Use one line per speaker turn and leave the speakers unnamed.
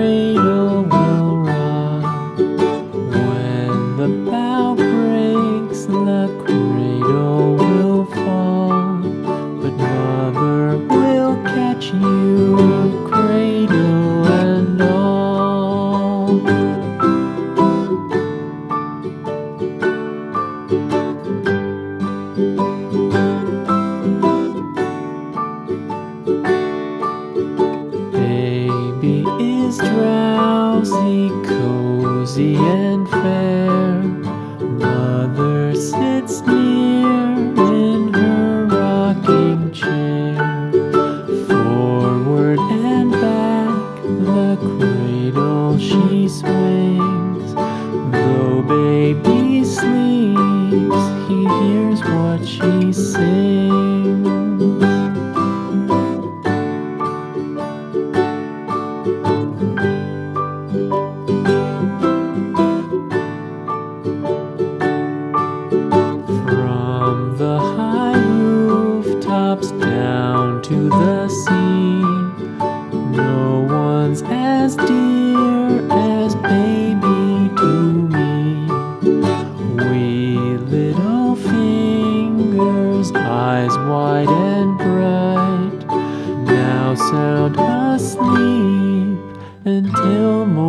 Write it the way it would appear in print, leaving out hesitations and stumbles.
cradle will rock. When the bough breaks, the cradle will fall. But mother will catch you, cradle and all. Baby is drowsy, cozy and fair. Mother sits near in her rocking chair. Forward and back the cradle she swings. Though baby sleeps, he hears what she sings. From the high rooftops down to the sea, no one's as dear as baby to me. Wee little fingers, eyes wide and bright, now sound asleep until morning.